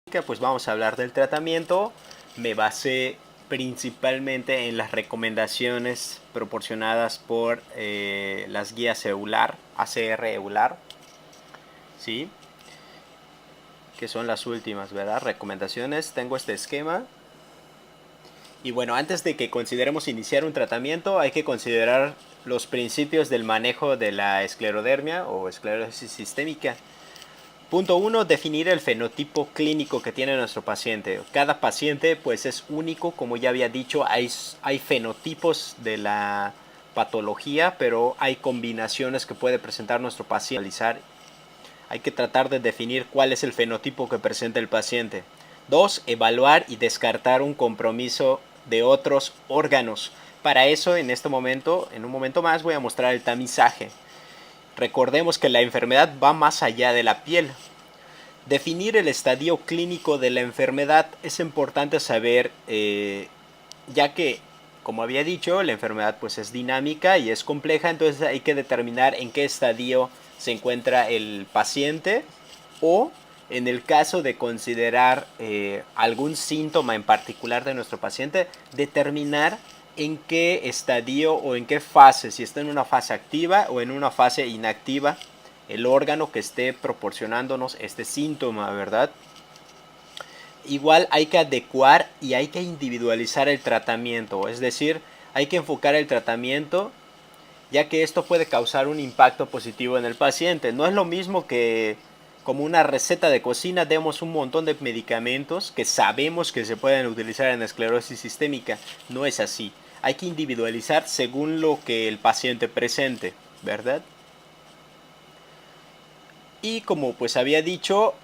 Pues vamos a hablar del tratamiento. Me basé principalmente en las recomendaciones proporcionadas por las guías EULAR, ACR EULAR, ¿sí? Que son las últimas, ¿verdad? Recomendaciones. Tengo este esquema. Y bueno, antes de que consideremos iniciar un tratamiento, hay que considerar los principios del manejo de la esclerodermia o esclerosis sistémica. Punto uno, definir el fenotipo clínico que tiene nuestro paciente. Cada paciente pues es único, como ya había dicho, hay fenotipos de la patología, pero hay combinaciones que puede presentar nuestro paciente. Hay que tratar de definir cuál es el fenotipo que presenta el paciente. Dos, evaluar y descartar un compromiso de otros órganos. Para eso, en un momento más, voy a mostrar el tamizaje. Recordemos que la enfermedad va más allá de la piel. Definir el estadio clínico de la enfermedad es importante saber, ya que, como había dicho, la enfermedad pues es dinámica y es compleja, entonces hay que determinar en qué estadio se encuentra el paciente o en el caso de considerar algún síntoma en particular de nuestro paciente, determinar en qué estadio o en qué fase, si está en una fase activa o en una fase inactiva, el órgano que esté proporcionándonos este síntoma, ¿verdad? Igual hay que adecuar y hay que individualizar el tratamiento, es decir, hay que enfocar el tratamiento ya que esto puede causar un impacto positivo en el paciente. No es lo mismo que como una receta de cocina demos un montón de medicamentos que sabemos que se pueden utilizar en esclerosis sistémica. No es así. Hay que individualizar según lo que el paciente presente, ¿verdad? Y como pues había dicho,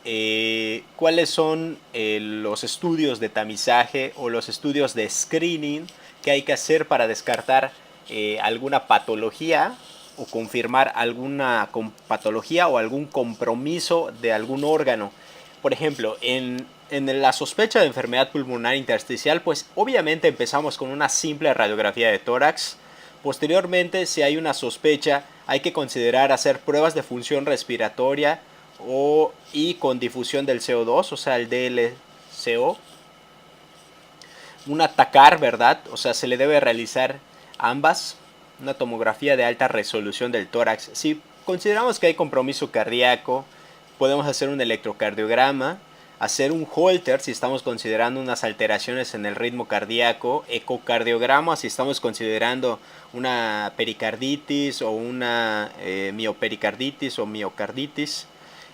cuáles son los estudios de tamizaje o los estudios de screening que hay que hacer para descartar alguna patología o confirmar alguna patología o algún compromiso de algún órgano. Por ejemplo, en la sospecha de enfermedad pulmonar intersticial, pues obviamente empezamos con una simple radiografía de tórax. Posteriormente, si hay una sospecha, hay que considerar hacer pruebas de función respiratoria y con difusión del CO2, o sea, el DLCO. Un atacar, ¿verdad? O sea, se le debe realizar ambas. Una tomografía de alta resolución del tórax. Si consideramos que hay compromiso cardíaco, podemos hacer un electrocardiograma, hacer un Holter si estamos considerando unas alteraciones en el ritmo cardíaco, ecocardiograma si estamos considerando una pericarditis o una miopericarditis o miocarditis.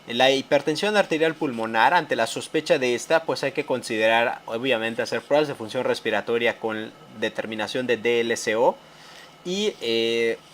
La hipertensión arterial pulmonar, ante la sospecha de esta, pues hay que considerar, obviamente, hacer pruebas de función respiratoria con determinación de DLCO y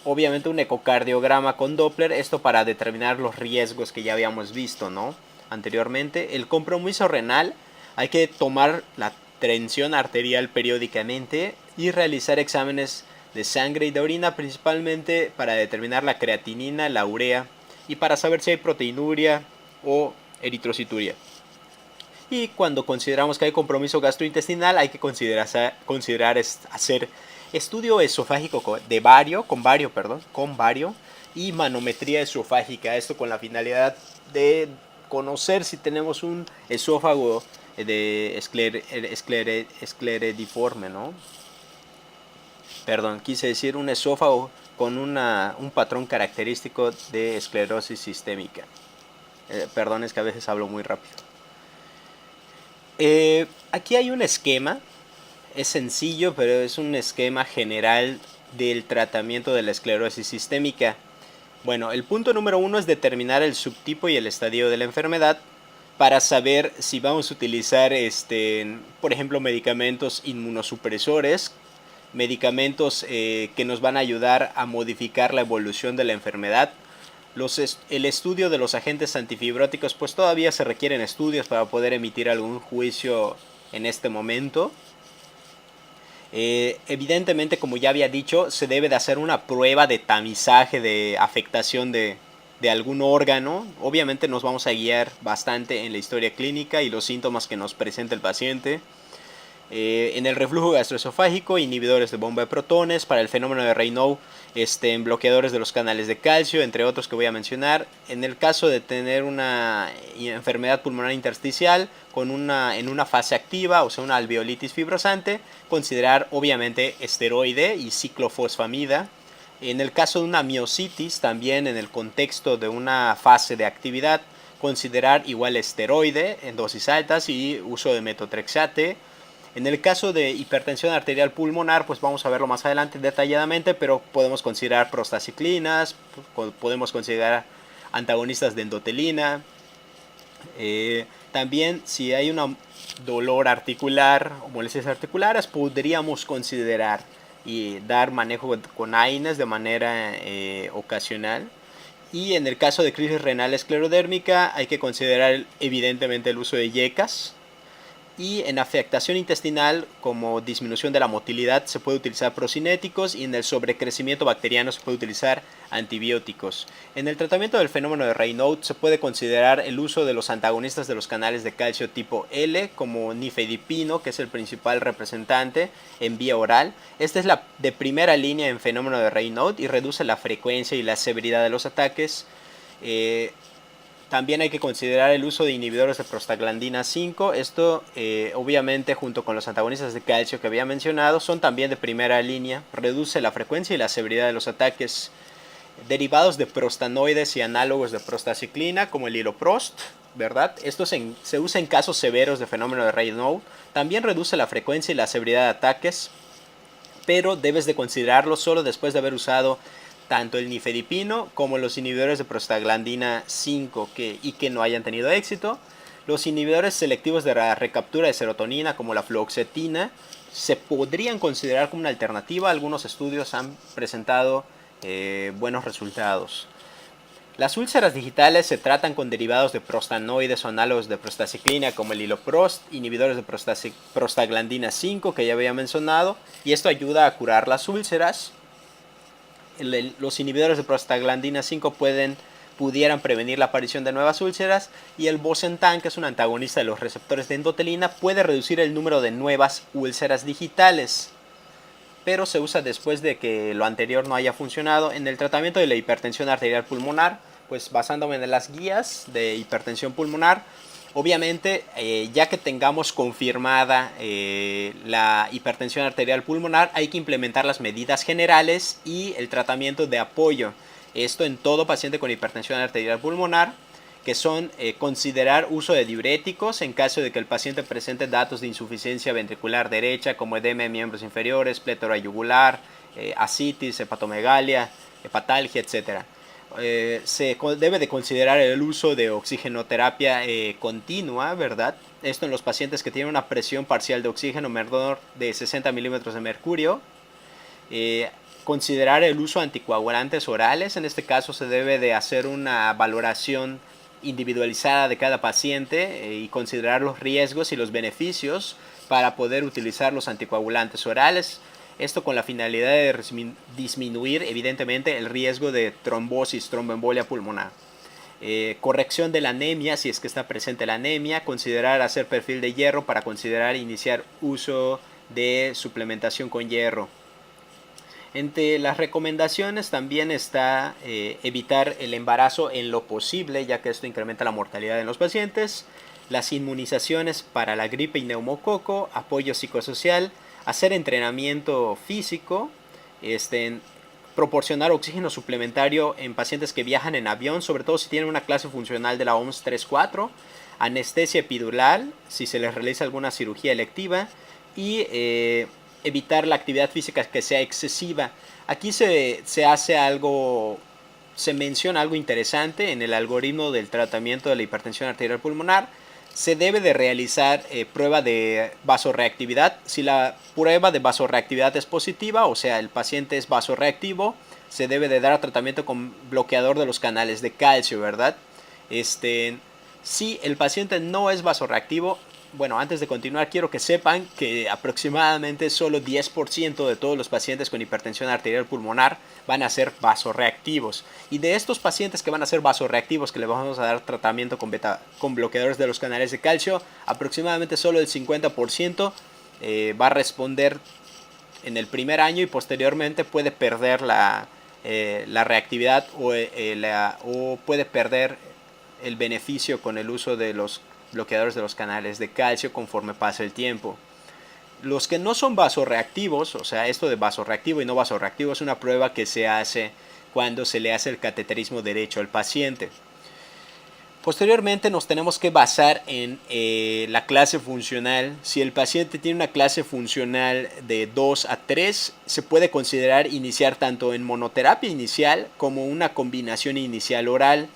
obviamente un ecocardiograma con Doppler, esto para determinar los riesgos que ya habíamos visto, ¿no? Anteriormente, el compromiso renal, hay que tomar la tensión arterial periódicamente y realizar exámenes de sangre y de orina, principalmente para determinar la creatinina, la urea y para saber si hay proteinuria o eritrocituria. Y cuando consideramos que hay compromiso gastrointestinal, hay que considerar hacer estudio esofágico de vario, con vario y manometría esofágica. Esto con la finalidad de conocer si tenemos un esófago de esclerediforme, ¿no? Perdón, quise decir un esófago con un patrón característico de esclerosis sistémica. Perdón, es que a veces hablo muy rápido. Aquí hay un esquema, es sencillo, pero es un esquema general del tratamiento de la esclerosis sistémica. Bueno, el punto número uno es determinar el subtipo y el estadio de la enfermedad para saber si vamos a utilizar, por ejemplo, medicamentos inmunosupresores, medicamentos que nos van a ayudar a modificar la evolución de la enfermedad. El estudio de los agentes antifibróticos, pues todavía se requieren estudios para poder emitir algún juicio en este momento. Evidentemente, como ya había dicho, se debe de hacer una prueba de tamizaje de afectación de algún órgano. Obviamente nos vamos a guiar bastante en la historia clínica y los síntomas que nos presenta el paciente. En el reflujo gastroesofágico, inhibidores de bomba de protones. Para el fenómeno de Raynaud, bloqueadores de los canales de calcio, entre otros que voy a mencionar. En el caso de tener una enfermedad pulmonar intersticial en una fase activa, o sea, una alveolitis fibrosante, considerar obviamente esteroide y ciclofosfamida. En el caso de una miositis, también en el contexto de una fase de actividad, considerar igual esteroide en dosis altas y uso de metotrexate. En el caso de hipertensión arterial pulmonar, pues vamos a verlo más adelante detalladamente, pero podemos considerar prostaciclinas, podemos considerar antagonistas de endotelina. También si hay un dolor articular o molestias articulares, podríamos considerar y dar manejo con AINES de manera ocasional. Y en el caso de crisis renal esclerodérmica hay que considerar evidentemente el uso de YECAS. Y en afectación intestinal, como disminución de la motilidad, se puede utilizar procinéticos, y en el sobrecrecimiento bacteriano se puede utilizar antibióticos. En el tratamiento del fenómeno de Raynaud se puede considerar el uso de los antagonistas de los canales de calcio tipo L, como nifedipino, que es el principal representante en vía oral. Esta es la de primera línea en fenómeno de Raynaud y reduce la frecuencia y la severidad de los ataques. También hay que considerar el uso de inhibidores de prostaglandina 5. Esto, obviamente, junto con los antagonistas de calcio que había mencionado, son también de primera línea. Reduce la frecuencia y la severidad de los ataques. Derivados de prostanoides y análogos de prostaciclina, como el iloprost, ¿verdad? Esto se usa en casos severos de fenómeno de Raynaud. También reduce la frecuencia y la severidad de ataques, pero debes de considerarlo solo después de haber usado tanto el nifedipino como los inhibidores de prostaglandina 5 y que no hayan tenido éxito. Los inhibidores selectivos de la recaptura de serotonina, como la fluoxetina, se podrían considerar como una alternativa. Algunos estudios han presentado buenos resultados. Las úlceras digitales se tratan con derivados de prostanoides o análogos de prostaciclina, como el iloprost, inhibidores de prostaglandina 5 que ya había mencionado, y esto ayuda a curar las úlceras. Los inhibidores de prostaglandina 5 pudieran prevenir la aparición de nuevas úlceras, y el bosentan, que es un antagonista de los receptores de endotelina, puede reducir el número de nuevas úlceras digitales, pero se usa después de que lo anterior no haya funcionado. En el tratamiento de la hipertensión arterial pulmonar, pues basándome en las guías de hipertensión pulmonar, obviamente, ya que tengamos confirmada la hipertensión arterial pulmonar, hay que implementar las medidas generales y el tratamiento de apoyo. Esto en todo paciente con hipertensión arterial pulmonar, que son considerar uso de diuréticos en caso de que el paciente presente datos de insuficiencia ventricular derecha, como edema de miembros inferiores, plétora yugular, ascitis, hepatomegalia, hepatalgia, etc. Se debe de considerar el uso de oxigenoterapia continua, ¿verdad? Esto en los pacientes que tienen una presión parcial de oxígeno menor de 60 milímetros de mercurio. Considerar el uso de anticoagulantes orales. En este caso se debe de hacer una valoración individualizada de cada paciente y considerar los riesgos y los beneficios para poder utilizar los anticoagulantes orales. Esto con la finalidad de disminuir evidentemente el riesgo de trombosis, tromboembolia pulmonar. Corrección de la anemia, si es que está presente la anemia. Considerar hacer perfil de hierro para considerar iniciar uso de suplementación con hierro. Entre las recomendaciones también está evitar el embarazo en lo posible, ya que esto incrementa la mortalidad en los pacientes. Las inmunizaciones para la gripe y neumococo, apoyo psicosocial, hacer entrenamiento físico, proporcionar oxígeno suplementario en pacientes que viajan en avión, sobre todo si tienen una clase funcional de la OMS 3-4, anestesia epidural si se les realiza alguna cirugía electiva, y evitar la actividad física que sea excesiva. Aquí se menciona algo interesante en el algoritmo del tratamiento de la hipertensión arterial pulmonar. Se debe de realizar prueba de vasorreactividad. Si la prueba de vasorreactividad es positiva, o sea, el paciente es vasorreactivo, se debe de dar tratamiento con bloqueador de los canales de calcio, ¿verdad? Si el paciente no es vasorreactivo, bueno, antes de continuar, quiero que sepan que aproximadamente solo 10% de todos los pacientes con hipertensión arterial pulmonar van a ser vasorreactivos. Y de estos pacientes que van a ser vasorreactivos, que le vamos a dar tratamiento con bloqueadores de los canales de calcio, aproximadamente solo el 50% va a responder en el primer año y posteriormente puede perder la reactividad o puede perder el beneficio con el uso de los bloqueadores de los canales de calcio conforme pasa el tiempo. Los que no son vasorreactivos, o sea, esto de vasorreactivo y no vasorreactivo es una prueba que se hace cuando se le hace el cateterismo derecho al paciente. Posteriormente nos tenemos que basar en la clase funcional. Si el paciente tiene una clase funcional de 2 a 3, se puede considerar iniciar tanto en monoterapia inicial como una combinación inicial oral.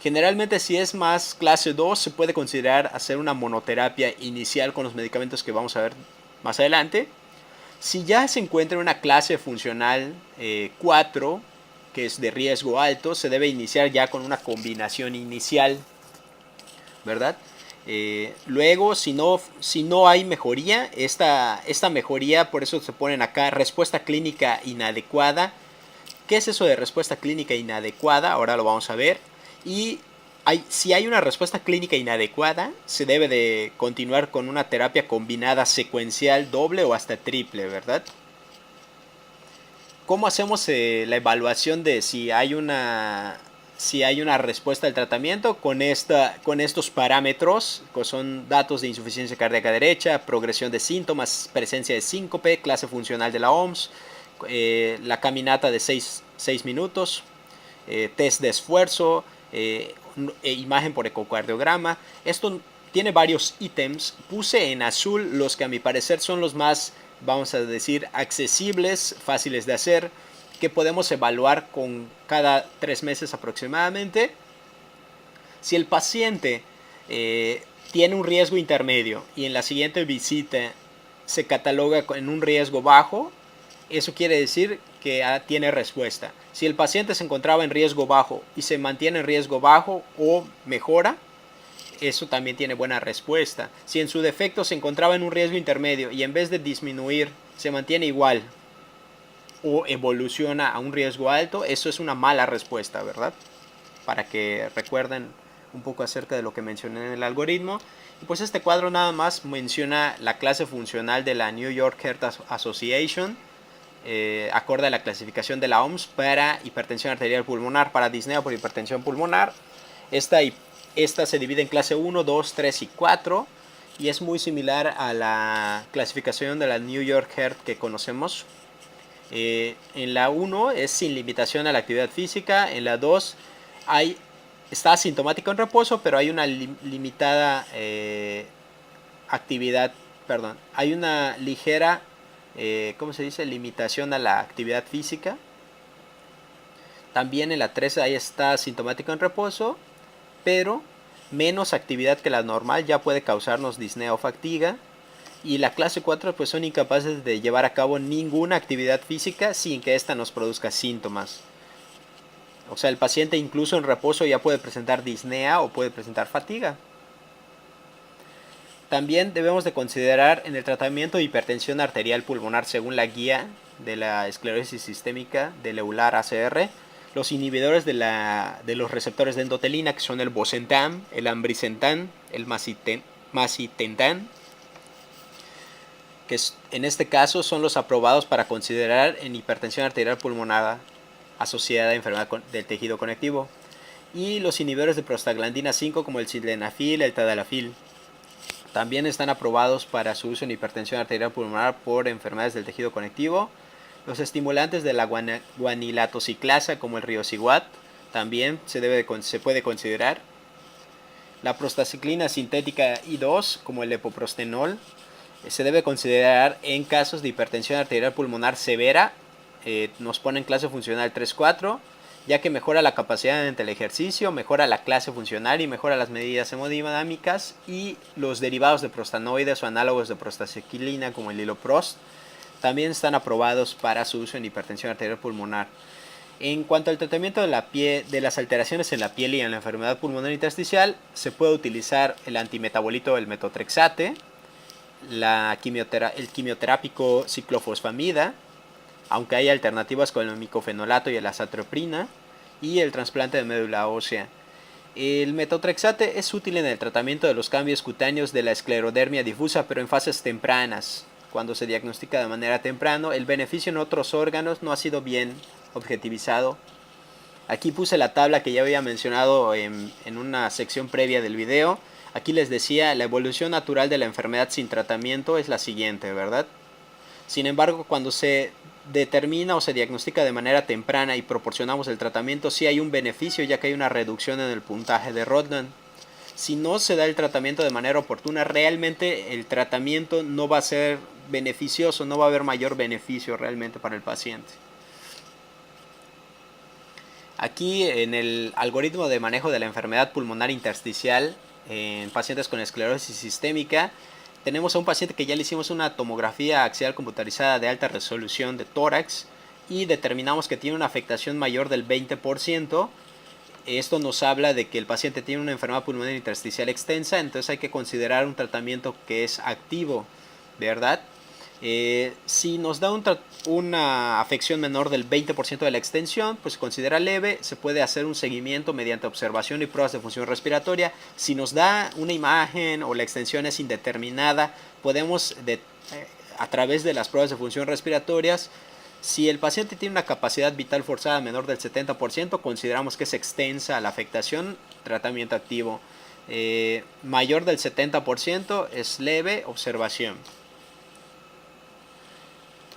Generalmente si es más clase 2 se puede considerar hacer una monoterapia inicial con los medicamentos que vamos a ver más adelante. Si ya se encuentra en una clase funcional 4, que es de riesgo alto, se debe iniciar ya con una combinación inicial, ¿verdad? Luego, si no hay mejoría, esta mejoría, por eso se ponen acá, respuesta clínica inadecuada. ¿Qué es eso de respuesta clínica inadecuada? Ahora lo vamos a ver. Y si hay una respuesta clínica inadecuada, se debe de continuar con una terapia combinada secuencial doble o hasta triple, ¿verdad? ¿Cómo hacemos la evaluación de si hay una respuesta al tratamiento? Con estos parámetros, que son datos de insuficiencia cardíaca derecha, progresión de síntomas, presencia de síncope, clase funcional de la OMS, la caminata de 6 minutos, test de esfuerzo, imagen por ecocardiograma. Esto tiene varios ítems. Puse en azul los que a mi parecer son los más, vamos a decir, accesibles, fáciles de hacer, que podemos evaluar con cada 3 meses aproximadamente. Si el paciente tiene un riesgo intermedio y en la siguiente visita se cataloga en un riesgo bajo, eso quiere decir que tiene respuesta. Si el paciente se encontraba en riesgo bajo y se mantiene en riesgo bajo o mejora, eso también tiene buena respuesta. Si en su defecto se encontraba en un riesgo intermedio y en vez de disminuir se mantiene igual o evoluciona a un riesgo alto, eso es una mala respuesta, ¿verdad? Para que recuerden un poco acerca de lo que mencioné en el algoritmo. Y pues este cuadro nada más menciona la clase funcional de la New York Heart Association, acorde a la clasificación de la OMS para hipertensión arterial pulmonar, para disnea por hipertensión pulmonar. Esta se divide en clase 1, 2, 3 y 4 y es muy similar a la clasificación de la New York Heart que conocemos. En la 1 es sin limitación a la actividad física, en la 2 está asintomático en reposo, pero hay una limitada actividad, perdón, hay una ligera, ¿cómo se dice? Limitación a la actividad física. También en la 3 ahí está asintomático en reposo, pero menos actividad que la normal ya puede causarnos disnea o fatiga. Y la clase 4 pues son incapaces de llevar a cabo ninguna actividad física sin que ésta nos produzca síntomas. O sea, el paciente incluso en reposo ya puede presentar disnea o puede presentar fatiga. También debemos de considerar en el tratamiento de hipertensión arterial pulmonar según la guía de la esclerosis sistémica del EULAR ACR, los inhibidores de los receptores de endotelina, que son el bosentan, el ambrisentan, el macitentan, que en este caso son los aprobados para considerar en hipertensión arterial pulmonar asociada a enfermedad del tejido conectivo, y los inhibidores de prostaglandina 5 como el sildenafil, el tadalafil. También están aprobados para su uso en hipertensión arterial pulmonar por enfermedades del tejido conectivo. Los estimulantes de la guanilatociclasa como el riociguat también se puede considerar. La prostaciclina sintética I2 como el epoprostenol se debe considerar en casos de hipertensión arterial pulmonar severa. Nos pone en clase funcional 3-4, ya que mejora la capacidad ante el ejercicio, mejora la clase funcional y mejora las medidas hemodinámicas, y los derivados de prostanoides o análogos de prostaciclina como el liloprost también están aprobados para su uso en hipertensión arterial pulmonar. En cuanto al tratamiento de las alteraciones en la piel y en la enfermedad pulmonar intersticial, se puede utilizar el antimetabolito, el metotrexate, el quimioterápico ciclofosfamida, aunque hay alternativas con el micofenolato y la azathioprina, y el trasplante de médula ósea. El metotrexate es útil en el tratamiento de los cambios cutáneos de la esclerodermia difusa, pero en fases tempranas. cuando se diagnostica de manera temprana. El beneficio en otros órganos no ha sido bien objetivizado. Aquí puse la tabla que ya había mencionado en una sección previa del video. Aquí les decía, la evolución natural de la enfermedad sin tratamiento es la siguiente, ¿verdad? Sin embargo, cuando se determina o se diagnostica de manera temprana y proporcionamos el tratamiento, sí hay un beneficio, ya que hay una reducción en el puntaje de Rodnan. Si no se da el tratamiento de manera oportuna, realmente el tratamiento no va a ser beneficioso, no va a haber mayor beneficio realmente para el paciente. Aquí en el algoritmo de manejo de la enfermedad pulmonar intersticial en pacientes con esclerosis sistémica, tenemos a un paciente que ya le hicimos una tomografía axial computarizada de alta resolución de tórax y determinamos que tiene una afectación mayor del 20%. Esto nos habla de que el paciente tiene una enfermedad pulmonar intersticial extensa, entonces hay que considerar un tratamiento que es activo, ¿verdad? Si nos da una afección menor del 20% de la extensión, pues se considera leve, se puede hacer un seguimiento mediante observación y pruebas de función respiratoria. Si nos da una imagen o la extensión es indeterminada, podemos a través de las pruebas de función respiratorias, si el paciente tiene una capacidad vital forzada menor del 70%, consideramos que es extensa la afectación, tratamiento activo. Mayor del 70% es leve, observación.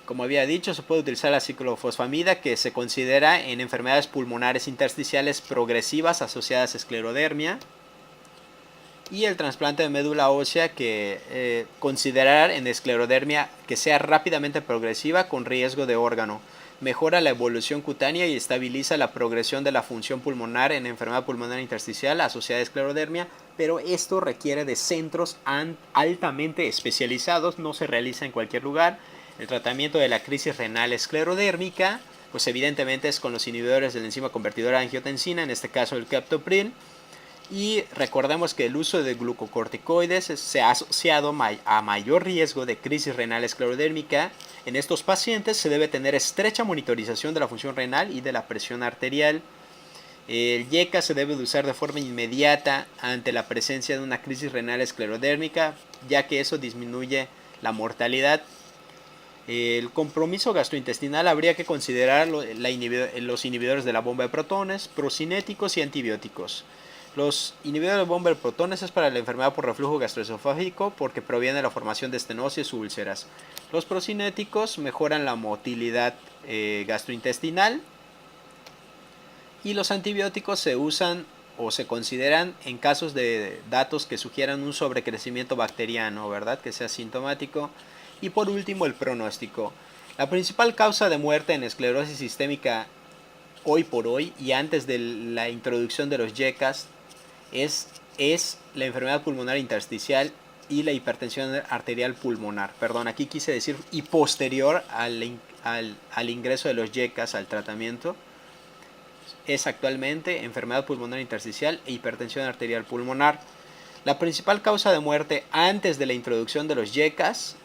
Como había dicho, se puede utilizar la ciclofosfamida, que se considera en enfermedades pulmonares intersticiales progresivas asociadas a esclerodermia. Y el trasplante de médula ósea, que considerar en esclerodermia que sea rápidamente progresiva con riesgo de órgano. Mejora la evolución cutánea y estabiliza la progresión de la función pulmonar en enfermedad pulmonar intersticial asociada a esclerodermia, pero esto requiere de centros altamente especializados, no se realiza en cualquier lugar. El tratamiento de la crisis renal esclerodérmica, pues evidentemente es con los inhibidores de la enzima convertidora de angiotensina, en este caso el captopril. Y recordemos que el uso de glucocorticoides se ha asociado a mayor riesgo de crisis renal esclerodérmica. En estos pacientes se debe tener estrecha monitorización de la función renal y de la presión arterial. El YECA se debe de usar de forma inmediata ante la presencia de una crisis renal esclerodérmica, ya que eso disminuye la mortalidad. El compromiso gastrointestinal habría que considerar los inhibidores de la bomba de protones, procinéticos y antibióticos. Los inhibidores de bomba de protones es para la enfermedad por reflujo gastroesofágico porque proviene de la formación de estenosis u úlceras. Los procinéticos mejoran la motilidad gastrointestinal y los antibióticos se usan o se consideran en casos de datos que sugieran un sobrecrecimiento bacteriano, ¿verdad? Que sea sintomático. Y por último, el pronóstico. La principal causa de muerte en esclerosis sistémica hoy por hoy y antes de la introducción de los YECAS es la enfermedad pulmonar intersticial y la hipertensión arterial pulmonar. Perdón, aquí quise decir y posterior al ingreso de los YECAS al tratamiento. Es actualmente enfermedad pulmonar intersticial e hipertensión arterial pulmonar. La principal causa de muerte antes de la introducción de los YECAS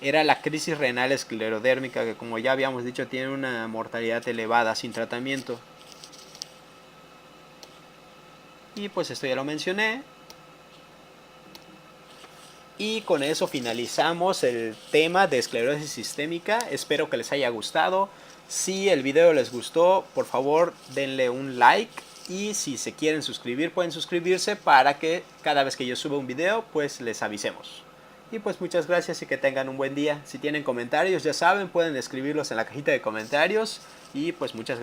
era la crisis renal esclerodérmica, que como ya habíamos dicho tiene una mortalidad elevada sin tratamiento. Y pues esto ya lo mencioné. Y con eso finalizamos el tema de esclerosis sistémica. Espero que les haya gustado. Si el video les gustó, por favor denle un like. Y si se quieren suscribir, pueden suscribirse para que cada vez que yo suba un video, pues les avisemos. Y pues muchas gracias y que tengan un buen día. Si tienen comentarios, ya saben, pueden escribirlos en la cajita de comentarios. Y pues muchas gracias.